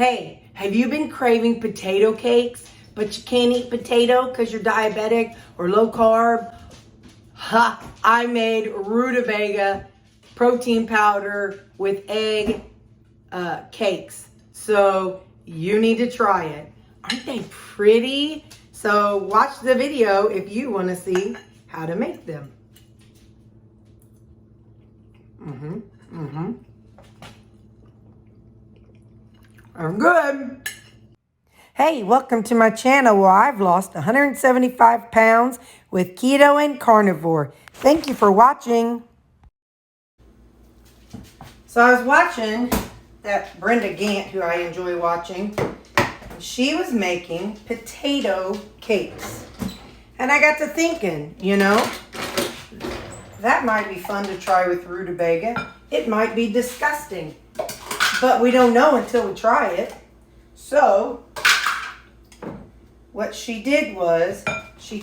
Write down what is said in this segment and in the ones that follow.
Hey, have you been craving potato cakes, but you can't eat potato because you're diabetic or low carb? Ha! I made Rutabaga protein powder with egg cakes. So you need to try it. Aren't they pretty? So watch the video if you want to see how to make them. I'm good. Hey, welcome to my channel where I've lost 175 pounds with keto and carnivore. Thank you for watching. So I was watching that Brenda Gant, who I enjoy watching. She was making potato cakes. And I got to thinking, that might be fun to try with Rutabaga. It might be disgusting, but we don't know until we try it. So what she did was she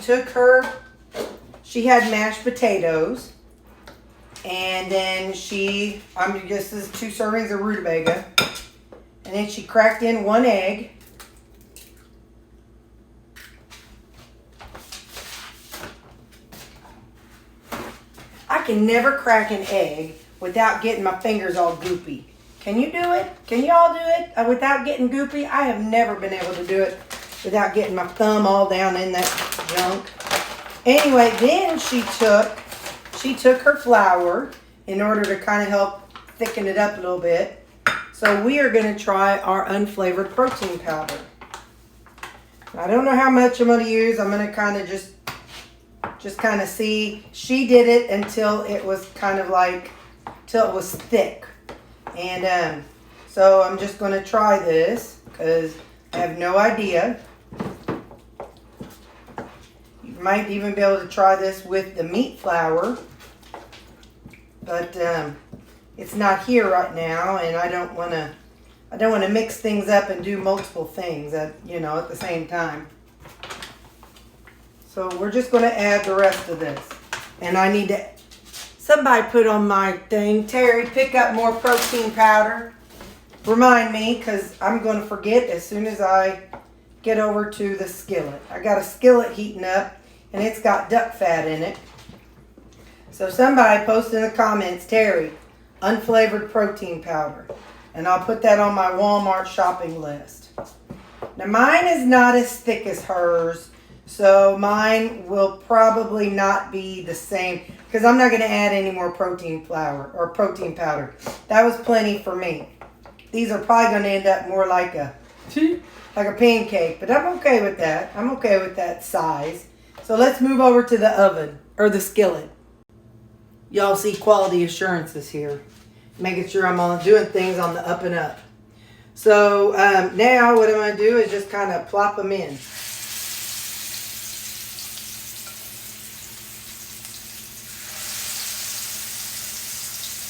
had mashed potatoes, and then this is 2 servings of Rutabaga, and then she cracked in 1 egg. I can never crack an egg without getting my fingers all goopy. Can you do it? Can you all do it without getting goopy? I have never been able to do it without getting my thumb all down in that junk. Anyway, then she took her flour in order to kind of help thicken it up a little bit. So we are going to try our unflavored protein powder. I don't know how much I'm going to use. I'm going to kind of just kind of see. She did it until it was till it was thick. And so I'm just going to try this because I have no idea. You might even be able to try this with the meat flour, but it's not here right now, and I don't want to mix things up and do multiple things at the same time. So we're just going to add the rest of this, and I need to. Somebody put on my thing, Terry, pick up more protein powder. Remind me, because I'm going to forget as soon as I get over to the skillet. I got a skillet heating up, and it's got duck fat in it. So somebody post in the comments, Terry, unflavored protein powder. And I'll put that on my Walmart shopping list. Now mine is not as thick as hers, so mine will probably not be the same, because I'm not going to add any more protein flour or protein powder. That was plenty for me. These are probably going to end up more like a pancake, but I'm okay with that. I'm okay with that size. So let's move over to the oven, or the skillet. Y'all see quality assurances here. Making sure I'm doing things on the up and up. So now what I'm going to do is just kind of plop them in.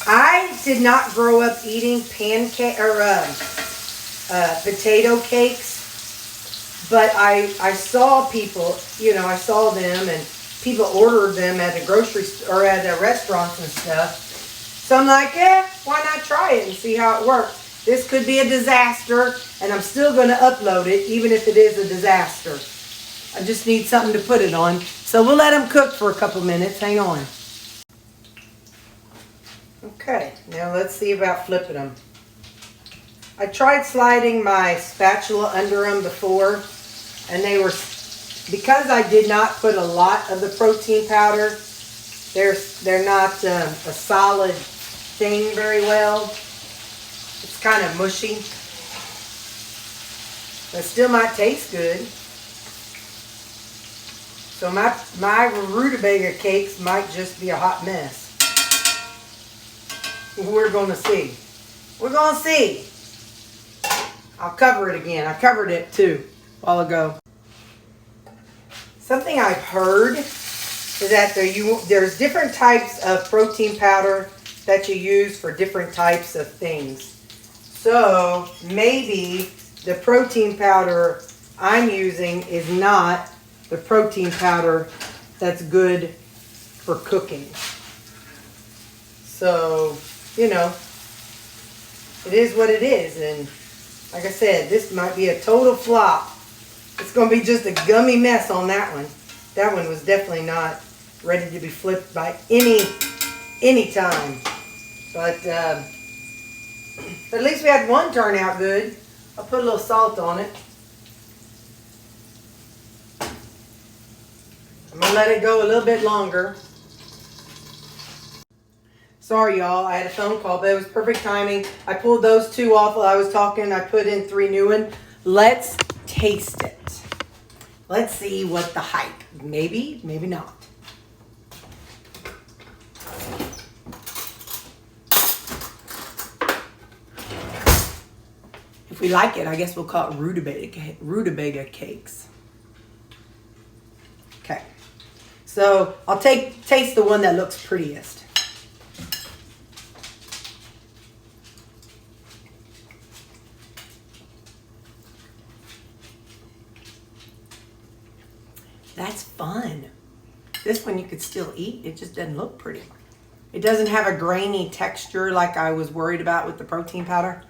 I did not grow up eating pancake or potato cakes, but I saw people, I saw them, and people ordered them at the grocery store or at the restaurants and stuff. So I'm like, why not try it and see how it works? This could be a disaster, and I'm still going to upload it, even if it is a disaster. I just need something to put it on. So we'll let them cook for a couple minutes. Hang on. Okay, now let's see about flipping them. I tried sliding my spatula under them before, and they were, because I did not put a lot of the protein powder, they're not a solid thing very well. It's kind of mushy, but still might taste good. So my Rutabaga cakes might just be a hot mess. We're going to see. We're going to see. I'll cover it again. I covered it too a while ago. Something I've heard is that there's different types of protein powder that you use for different types of things. So maybe the protein powder I'm using is not the protein powder that's good for cooking. So, it is what it is, and Like I said, this might be a total flop. It's going to be just a gummy mess on that one. That one was definitely not ready to be flipped by any time. But at least we had one turn out good. I'll put a little salt on it. I'm going to let it go a little bit longer. Sorry, y'all. I had a phone call, but it was perfect timing. I pulled those two off while I was talking. I put in 3 new ones. Let's taste it. Let's see what the hype. Maybe, maybe not. If we like it, I guess we'll call it rutabaga cakes. Okay. So I'll taste the one that looks prettiest. That's fun. This one you could still eat. It just doesn't look pretty. It doesn't have a grainy texture like I was worried about with the protein powder.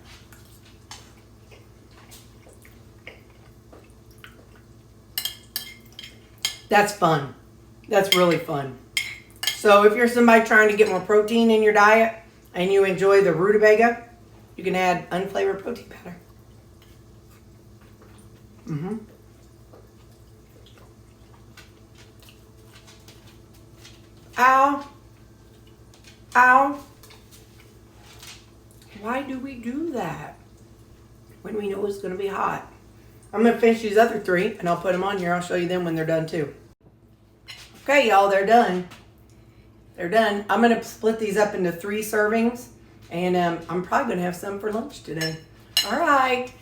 That's fun. That's really fun. So if you're somebody trying to get more protein in your diet and you enjoy the rutabaga, you can add unflavored protein powder. Mm-hmm. Ow. Ow. Why do we do that when we know it's going to be hot? I'm going to finish these other 3 and I'll put them on here. I'll show you them when they're done too. Okay, y'all, they're done. They're done. I'm going to split these up into 3 servings and I'm probably going to have some for lunch today. All right.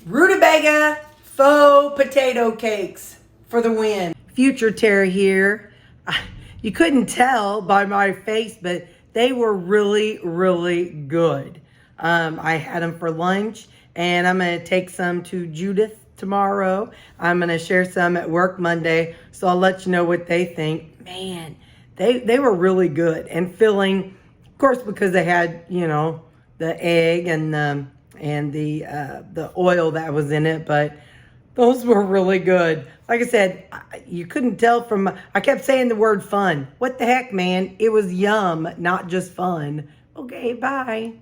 Rutabaga faux potato cakes for the win. Future Terry here. You couldn't tell by my face, but they were really, really good. I had them for lunch, and I'm going to take some to Judith tomorrow. I'm going to share some at work Monday, so I'll let you know what they think. Man, they were really good and filling, of course, because they had, you know, the egg and the oil that was in it, but those were really good. Like I said, you couldn't tell from, I kept saying the word fun. What the heck, man? It was yum, not just fun. Okay, bye.